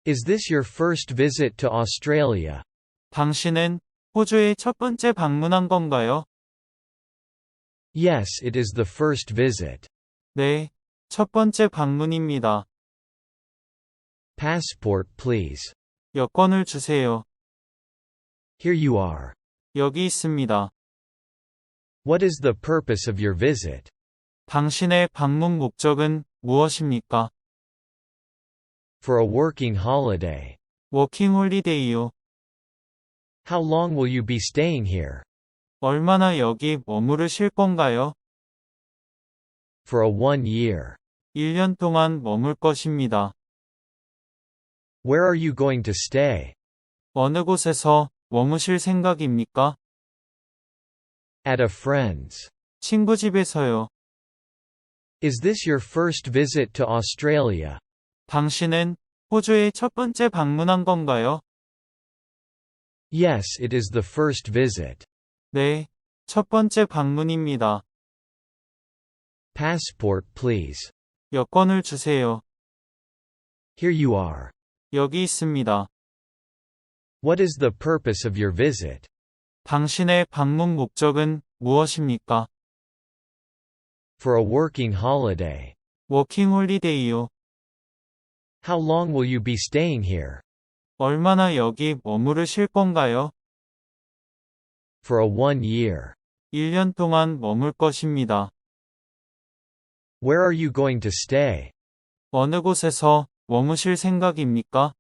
Is this your first visit to Australia? 당신은 호주에 첫 번째 방문한 건가요? Yes, it is the first visit. 네, 첫 번째 방문입니다. Passport, please. 여권을 주세요. Here you are. 여기 있습니다. What is the purpose of your visit? 당신의 방문 목적은 무엇입니까? For a working holiday. 워킹 홀리데이요. How long will you be staying here? 얼마나 여기 머무르실 건가요? For a 1 year. 1년 동안 머물 것입니다. Where are you going to stay? 어느 곳에서 머무실 생각입니까? At a friend's. 친구 집에서요. Is this your first visit to Australia? 당신은 호주에 첫 번째 방문한 건가요? Yes, it is the first visit. 네, 첫 번째 방문입니다. Passport, please. 여권을 주세요. Here you are. 여기 있습니다. What is the purpose of your visit? 당신의 방문 목적은 무엇입니까? For a working holiday. 워킹 홀리데이요. How long will you be staying here? 얼마나 여기 머무르실 건가요? For a 1 year. 1년 동안 머물 것입니다. Where are you going to stay? 어느 곳에서 머무실 생각입니까?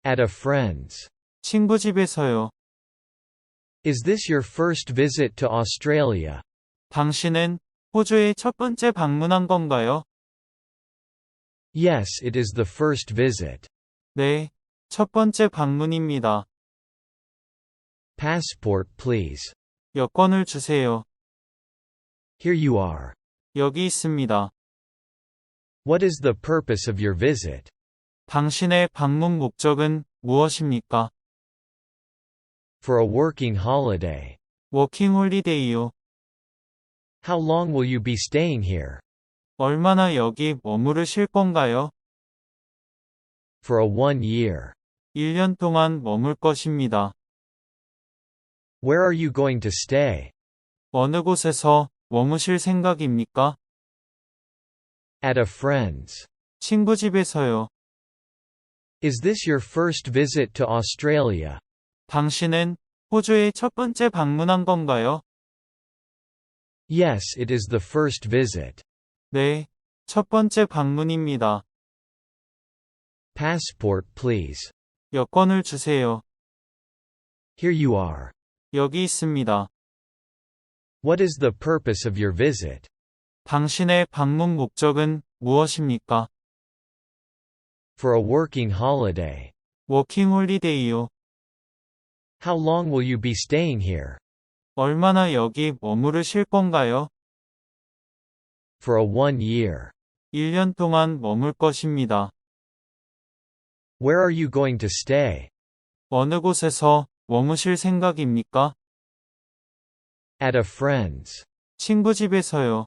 At a friend's. 친구 집에서요. Is this your first visit to Australia? 당신은 호주에 첫 번째 방문한 건가요? Yes, it is the first visit. 네, 첫 번째 방문입니다. Passport, please. 여권을 주세요. Here you are. 여기 있습니다. What is the purpose of your visit? 당신의 방문 목적은 무엇입니까? For a working holiday. 워킹 홀리데이요. How long will you be staying here? 얼마나 여기 머무르실 건가요? For a 1 year. 1년 동안 머물 것입니다. Where are you going to stay? 어느 곳에서 머무실 생각입니까? At a friend's. 친구 집에서요. Is this your first visit to Australia? 당신은 호주에 첫 번째 방문한 건가요? Yes, it is the first visit. 네, 첫 번째 방문입니다. Passport, please. 여권을 주세요. Here you are. 여기 있습니다. What is the purpose of your visit? 당신의 방문 목적은 무엇입니까? For a working holiday. 워킹 홀리데이요. How long will you be staying here? 얼마나 여기 머무르실 건가요? For a 1 year. 1년 동안 머물 것입니다. Where are you going to stay? 어느 곳에서 머무실 생각입니까? At a friend's. 친구 집에서요.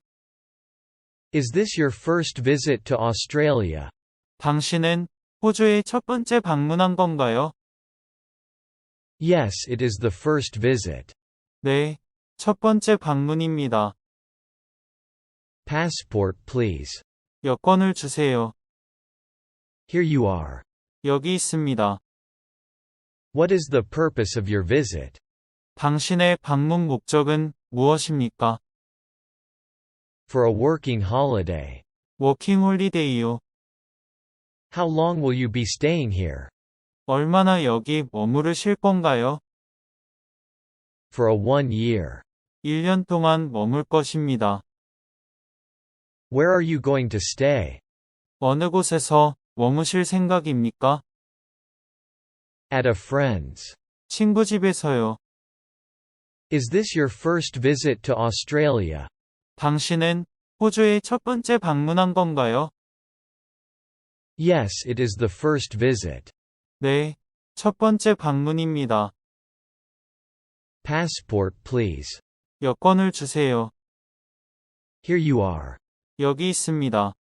Is this your first visit to Australia? 당신은 호주에 첫 번째 방문한 건가요? Yes, it is the first visit. 네, 첫 번째 방문입니다. Passport, please. 여권을 주세요. Here you are. 여기 있습니다. What is the purpose of your visit? 당신의 방문 목적은 무엇입니까? For a working holiday. 워킹 홀리데이요. How long will you be staying here? 얼마나 여기 머무르실 건가요? For a 1 year. 1년 동안 머물 것입니다. Where are you going to stay? 어느 곳에서 머무실 생각입니까? At a friend's. 친구 집에서요. Is this your first visit to Australia? 당신은 호주에 첫 번째 방문한 건가요? Yes, it is the first visit. 네, 첫 번째 방문입니다. Passport, please. 여권을 주세요. Here you are. 여기 있습니다.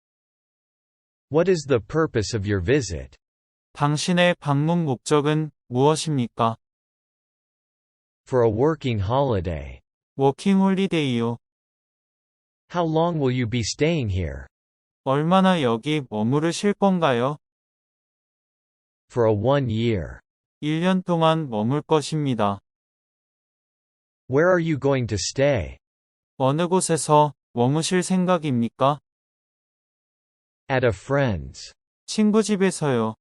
What is the purpose of your visit? 당신의 방문 목적은 무엇입니까? For a working holiday. 워킹 홀리데이요. How long will you be staying here? 얼마나 여기 머무르실 건가요? For a 1 year. 1년 동안 머물 것입니다. Where are you going to stay? 어느 곳에서 머무실 생각입니까? At a friend's. 친구 집에서요.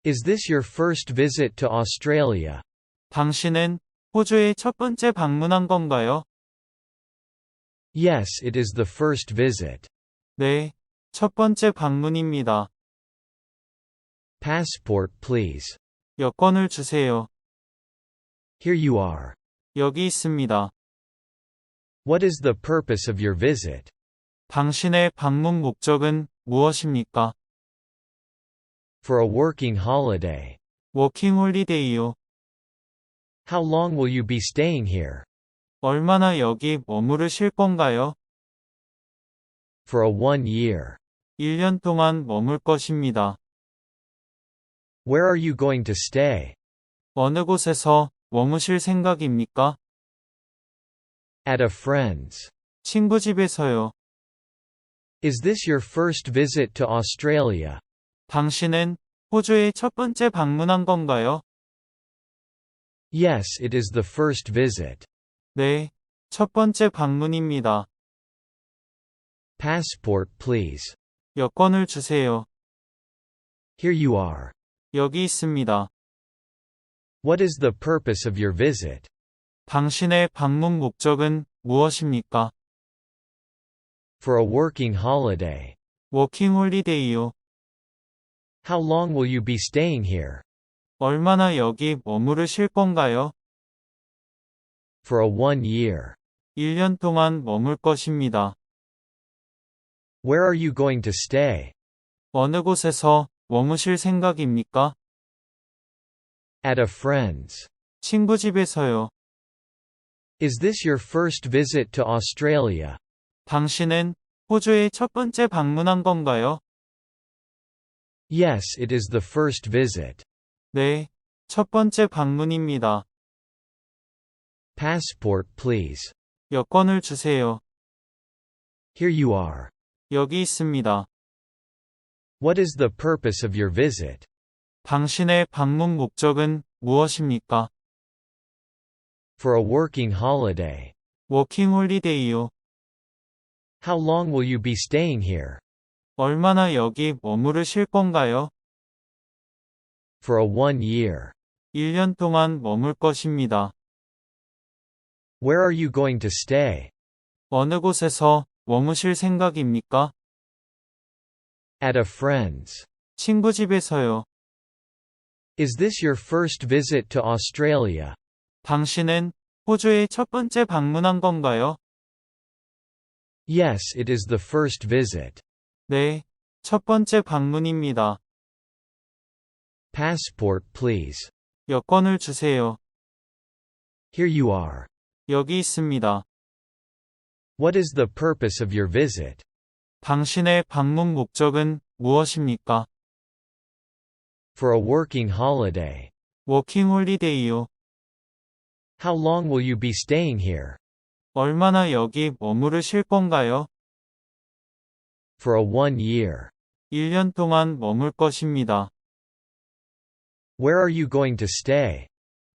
Is this your first visit to Australia? 당신은 호주에 첫 번째 방문한 건가요? Yes, it is the first visit. 네, 첫 번째 방문입니다. Passport, please. 여권을 주세요. Here you are. 여기 있습니다. What is the purpose of your visit? 당신의 방문 목적은 무엇입니까? For a working holiday. 워킹 홀리데이요. How long will you be staying here? 얼마나 여기 머무르실 건가요? For a 1 year. 1년 동안 머물 것입니다. Where are you going to stay? 어느 곳에서 머무실 생각입니까? At a friend's. 친구 집에서요. Is this your first visit to Australia? 당신은 호주에 첫 번째 방문한 건가요? Yes, it is the first visit. 네, 첫 번째 방문입니다. Passport, please. 여권을 주세요. Here you are. 여기 있습니다. What is the purpose of your visit? 당신의 방문 목적은 무엇입니까? For a working holiday. 워킹 홀리데이요. How long will you be staying here? 얼마나 여기 머무르실 건가요? For a 1 year. 1년 동안 머물 것입니다. Where are you going to stay? 어느 곳에서 머무실 생각입니까? At a friend's. 친구 집에서요. Is this your first visit to Australia? 당신은 호주에 첫 번째 방문한 건가요? Yes, it is the first visit. 네, 첫 번째 방문입니다. Passport, please. 여권을 주세요. Here you are. 여기 있습니다. What is the purpose of your visit? 당신의 방문 목적은 무엇입니까? For a working holiday. 워킹 홀리데이요. How long will you be staying here? 얼마나 여기 머무르실 건가요? For a 1 year. 1년 동안 머물 것입니다. Where are you going to stay? 어느 곳에서 머무실 생각입니까? At a friend's. 친구 집에서요. Is this your first visit to Australia? 당신은 호주에 첫 번째 방문한 건가요? Yes, it is the first visit. 네, 첫 번째 방문입니다. Passport, please. 여권을 주세요. Here you are. 여기 있습니다. What is the purpose of your visit? 당신의 방문 목적은 무엇입니까? For a working holiday. 워킹 홀리데이요. How long will you be staying here? 얼마나 여기 머무르실 건가요? For a 1 year. 1년 동안 머물 것입니다. Where are you going to stay?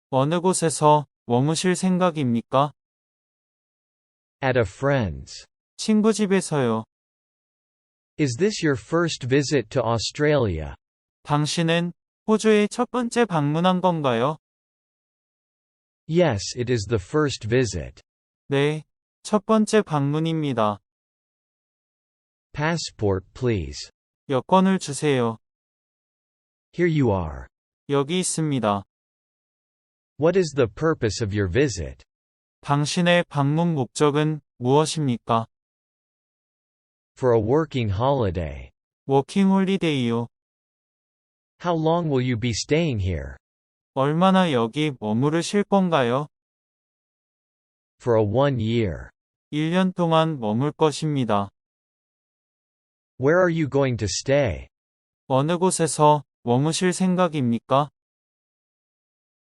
어느 곳에서 머무실 생각입니까? At a friend's. 친구 집에서요. Is this your first visit to Australia? 당신은 호주에 첫 번째 방문한 건가요? Yes, it is the first visit. 네, 첫 번째 방문입니다. Passport, please. 여권을 주세요. Here you are. 여기 있습니다. What is the purpose of your visit? 당신의 방문 목적은 무엇입니까? For a working holiday. 워킹 홀리데이요. How long will you be staying here? 얼마나 여기 머무르실 건가요? For a 1 year. 1년 동안 머물 것입니다. Where are you going to stay? 어느 곳에서 머무실 생각입니까?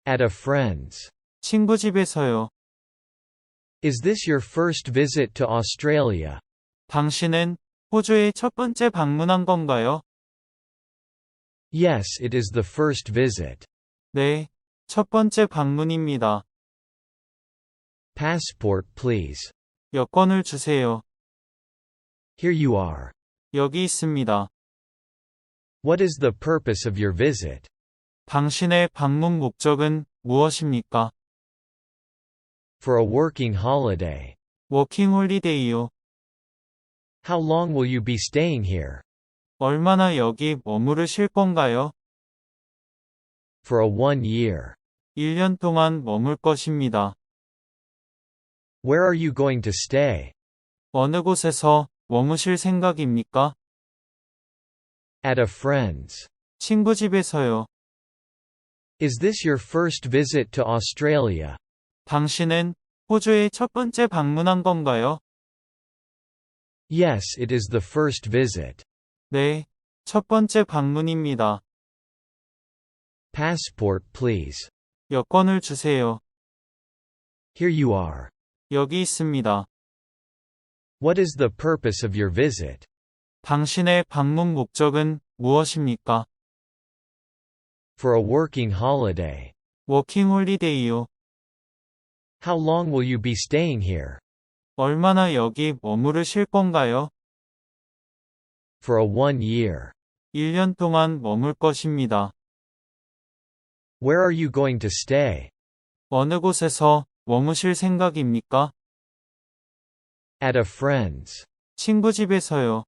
At a friend's. 친구 집에서요. Is this your first visit to Australia? 당신은 호주에 첫 번째 방문한 건가요? Yes, it is the first visit. 네, 첫 번째 방문입니다. Passport, please. 여권을 주세요. Here you are. 여기 있습니다. What is the purpose of your visit? 당신의 방문 목적은 무엇입니까? For a working holiday. 워킹 홀리데이요. How long will you be staying here? 얼마나 여기 머무르실 건가요? For a 1 year. 1년 동안 머물 것입니다. Where are you going to stay? 어느 곳에서 머무실 생각입니까? At a friend's. 친구 집에서요. Is this your first visit to Australia? 당신은 호주에 첫 번째 방문한 건가요? Yes, it is the first visit. 네, 첫 번째 방문입니다. Passport, please. 여권을 주세요. Here you are. 여기 있습니다. What is the purpose of your visit? 당신의 방문 목적은 무엇입니까? For a working holiday. 워킹 홀리데이요. How long will you be staying here? 얼마나 여기 머무르실 건가요? For a 1 year. 1년 동안 머물 것입니다. Where are you going to stay? 어느 곳에서 머무실 생각입니까? At a friend's. 친구 집에서요.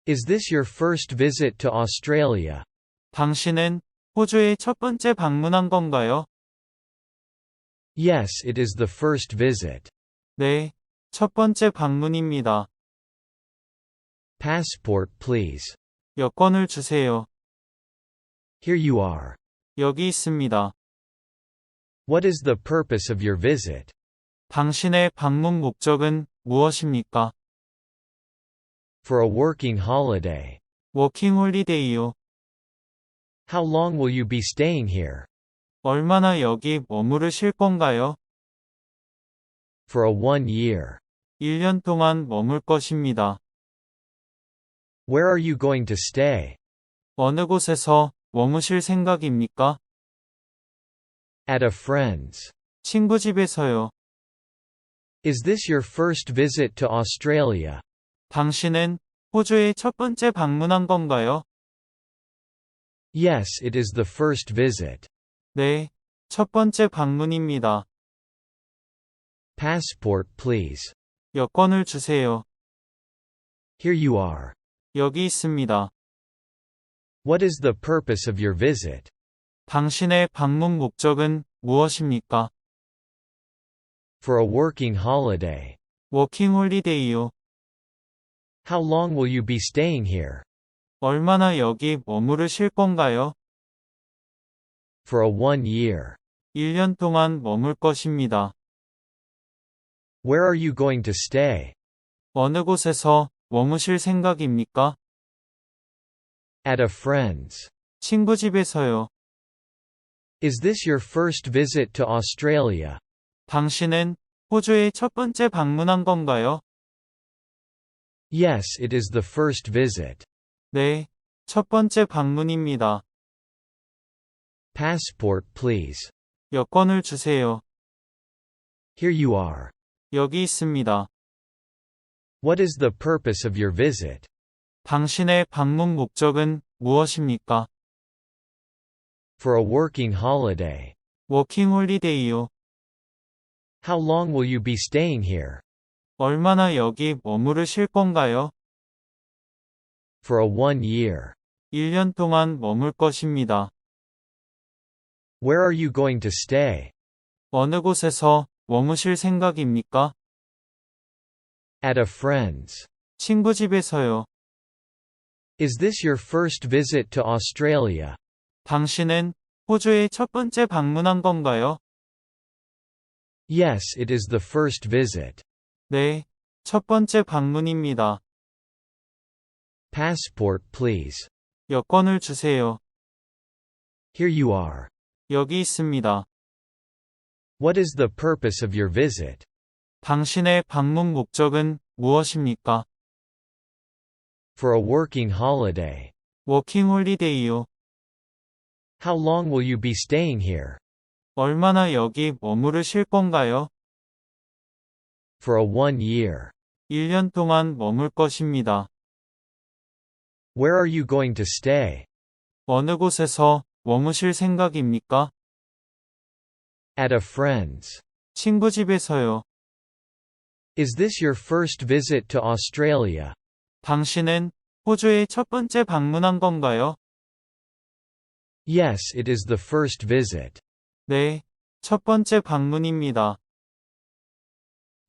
Is this your first visit to Australia? 당신은 호주에 첫 번째 방문한 건가요? Yes, it is the first visit. 네, 첫 번째 방문입니다. Passport, please. 여권을 주세요. Here you are. 여기 있습니다. What is the purpose of your visit? 당신의 방문 목적은 무엇입니까? For a working holiday. 워킹 홀리데이요. How long will you be staying here? 얼마나 여기 머무르실 건가요? For a 1 year. 1년 동안 머물 것입니다. Where are you going to stay? 어느 곳에서 머무실 생각입니까? At a friend's. 친구 집에서요. Is this your first visit to Australia? 당신은 호주에 첫 번째 방문한 건가요? Yes, it is the first visit. 네, 첫 번째 방문입니다. Passport, please. 여권을 주세요. Here you are. 여기 있습니다. What is the purpose of your visit? 당신의 방문 목적은 무엇입니까? For a working holiday. 워킹 홀리데이요. How long will you be staying here? 얼마나 여기 머무르실 건가요? For a 1 year. 1년 동안 머물 것입니다. Where are you going to stay? 어느 곳에서 머무실 생각입니까? At a friend's. 친구 집에서요. Is this your first visit to Australia? 당신은 호주에 첫 번째 방문한 건가요? Yes, it is the first visit. 네, 첫 번째 방문입니다. Passport, please. 여권을 주세요. Here you are. 여기 있습니다. What is the purpose of your visit? 당신의 방문 목적은 무엇입니까? For a working holiday. 워킹 홀리데이요. How long will you be staying here? 얼마나 여기 머무르실 건가요? For a 1 year. 1년 동안 머물 것입니다. Where are you going to stay? 어느 곳에서 머무실 생각입니까? At a friend's. 친구 집에서요. Is this your first visit to Australia? 당신은 호주에 첫 번째 방문한 건가요? Yes, it is the first visit. 네, 첫 번째 방문입니다. Passport, please. 여권을 주세요. Here you are. 여기 있습니다. What is the purpose of your visit? 당신의 방문 목적은 무엇입니까? For a working holiday. 워킹 홀리데이요. How long will you be staying here? 얼마나 여기 머무르실 건가요? For a 1 year. 1년 동안 머물 것입니다. Where are you going to stay? 어느 곳에서 머무실 생각입니까? At a friend's. 친구 집에서요. Is this your first visit to Australia? 당신은 호주에 첫 번째 방문한 건가요? Yes, it is the first visit. 네, 첫 번째 방문입니다.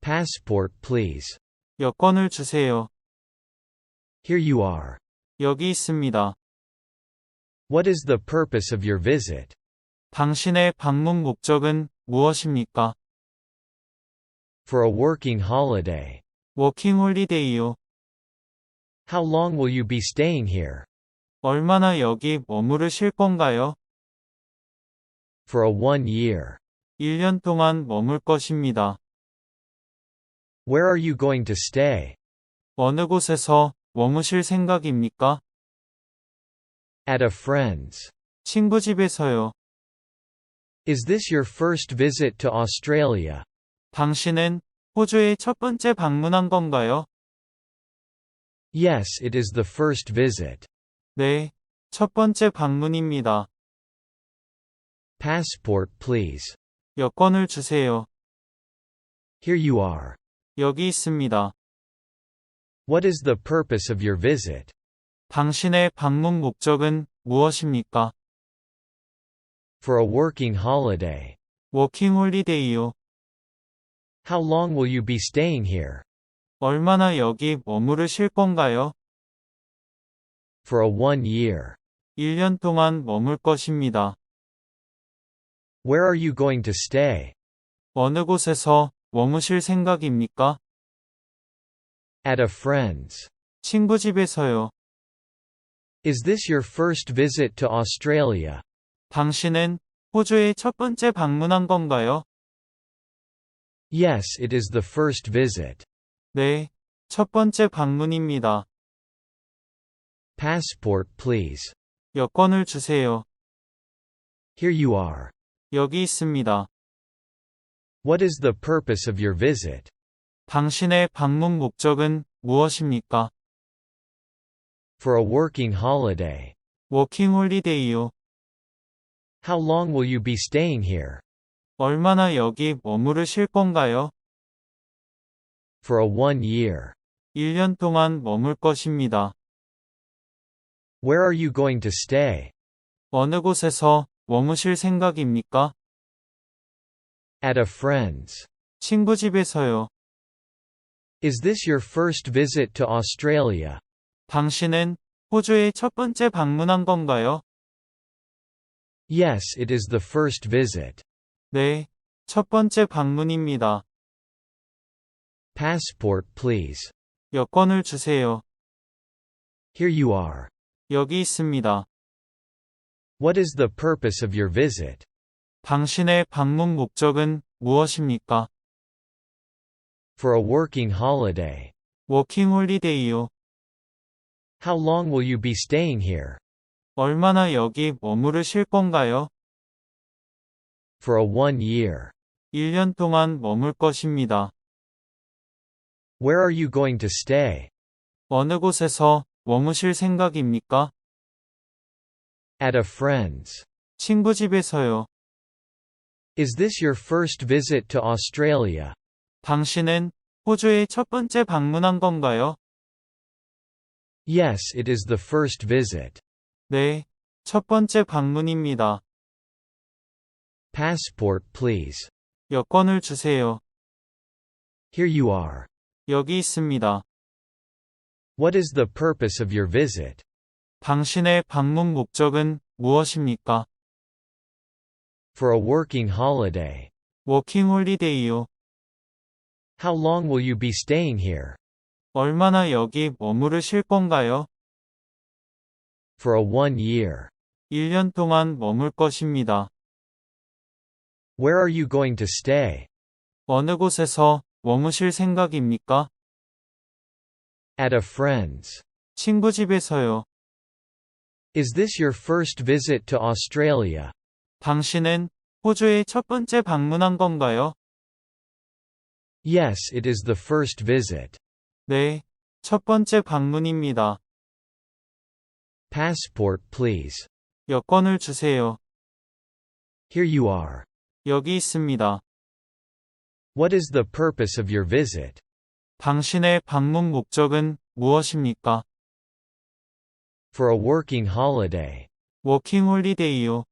Passport, please. 여권을 주세요. Here you are. 여기 있습니다. What is the purpose of your visit? 당신의 방문 목적은 무엇입니까? For a working holiday. 워킹 홀리데이요. How long will you be staying here? 얼마나 여기 머무르실 건가요? For a 1 year. 1년 동안 머물 것입니다. Where are you going to stay? 어느 곳에서 머무실 생각입니까? At a friend's. 친구 집에서요. Is this your first visit to Australia? 당신은 호주에 첫 번째 방문한 건가요? Yes, it is the first visit. 네, 첫 번째 방문입니다. Passport, please. 여권을 주세요. Here you are. 여기 있습니다. What is the purpose of your visit? 당신의 방문 목적은 무엇입니까? For a working holiday. 워킹 홀리데이요. How long will you be staying here? 얼마나 여기 머무르실 건가요? For a 1 year. 1년 동안 머물 것입니다. Where are you going to stay? 어느 곳에서 머무실 생각입니까? At a friend's. 친구 집에서요. Is this your first visit to Australia? 당신은 호주에 첫 번째 방문한 건가요? Yes, it is the first visit. 네, 첫 번째 방문입니다. Passport, please. 여권을 주세요. Here you are. 여기 있습니다. What is the purpose of your visit? 당신의 방문 목적은 무엇입니까? For a working holiday. 워킹 홀리데이요. How long will you be staying here? 얼마나 여기 머무르실 건가요? For a 1 year. 1년 동안 머물 것입니다. Where are you going to stay? 어느 곳에서 머무실 생각입니까? At a friend's. 친구 집에서요. Is this your first visit to Australia? 당신은 호주에 첫 번째 방문한 건가요? Yes, it is the first visit. 네, 첫 번째 방문입니다. Passport, please. 여권을 주세요. Here you are. 여기 있습니다. What is the purpose of your visit? 당신의 방문 목적은 무엇입니까? For a working holiday. 워킹 홀리데이요. How long will you be staying here? 얼마나 여기 머무르실 건가요? For a 1 year. 1년 동안 머물 것입니다. Where are you going to stay? 어느 곳에서 머무실 생각입니까? At a friend's. 친구 집에서요. Is this your first visit to Australia? 당신은 호주에 첫 번째 방문한 건가요? Yes, it is the first visit. 네, 첫 번째 방문입니다. Passport, please. 여권을 주세요. Here you are. 여기 있습니다. What is the purpose of your visit? 당신의 방문 목적은 무엇입니까? For a working holiday. 워킹 홀리데이요. How long will you be staying here? 얼마나 여기 머무르실 건가요? For a 1 year. 1년 동안 머물 것입니다. Where are you going to stay? 어느 곳에서 머무실 생각입니까? At a friend's. 친구 집에서요. Is this your first visit to Australia? 당신은 호주에 첫 번째 방문한 건가요? Yes, it is the first visit. 네, 첫 번째 방문입니다. Passport, please. 여권을 주세요. Here you are. 여기 있습니다. What is the purpose of your visit? 당신의 방문 목적은 무엇입니까? For a working holiday. 워킹 홀리데이요.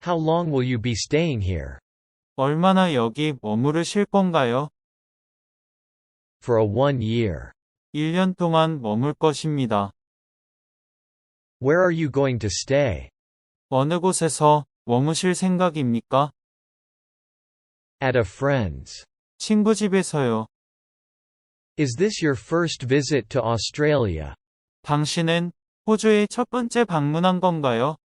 How long will you be staying here? 얼마나 여기 머무르실 건가요? For a 1 year. 1년 동안 머물 것입니다. Where are you going to stay? 어느 곳에서 머무실 생각입니까? At a friend's. 친구 집에서요. Is this your first visit to Australia? 당신은 호주에 첫 번째 방문한 건가요?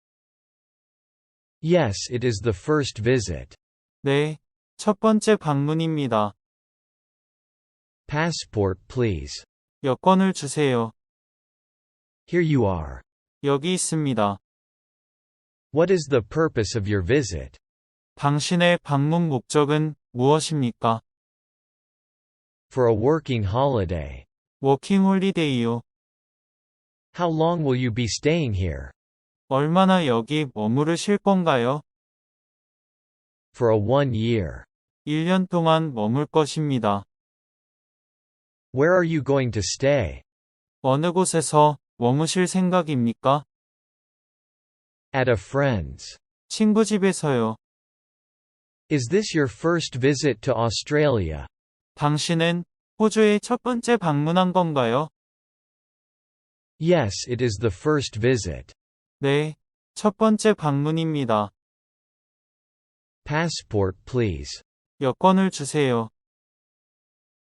Yes, it is the first visit. 네, 첫 번째 방문입니다. Passport, please. 여권을 주세요. Here you are. 여기 있습니다. What is the purpose of your visit? 당신의 방문 목적은 무엇입니까? For a working holiday. 워킹 홀리데이요. How long will you be staying here? 얼마나 여기 머무르실 건가요? For a 1 year. 1년 동안 머물 것입니다. Where are you going to stay? 어느 곳에서 머무실 생각입니까? At a friend's. 친구 집에서요. Is this your first visit to Australia? 당신은 호주에 첫 번째 방문한 건가요? Yes, it is the first visit. 네, 첫 번째 방문입니다. Passport, please. 여권을 주세요.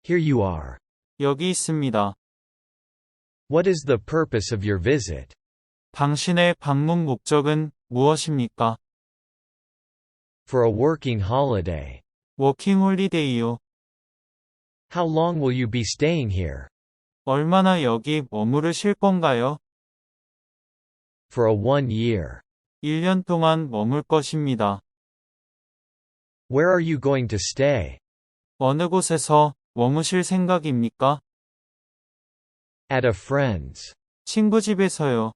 Here you are. 여기 있습니다. What is the purpose of your visit? 당신의 방문 목적은 무엇입니까? For a working holiday. 워킹 홀리데이요. How long will you be staying here? 얼마나 여기 머무르실 건가요? For a 1 year. 1년 동안 머물 것입니다. Where are you going to stay? 어느 곳에서 머무실 생각입니까? At a friend's. 친구 집에서요.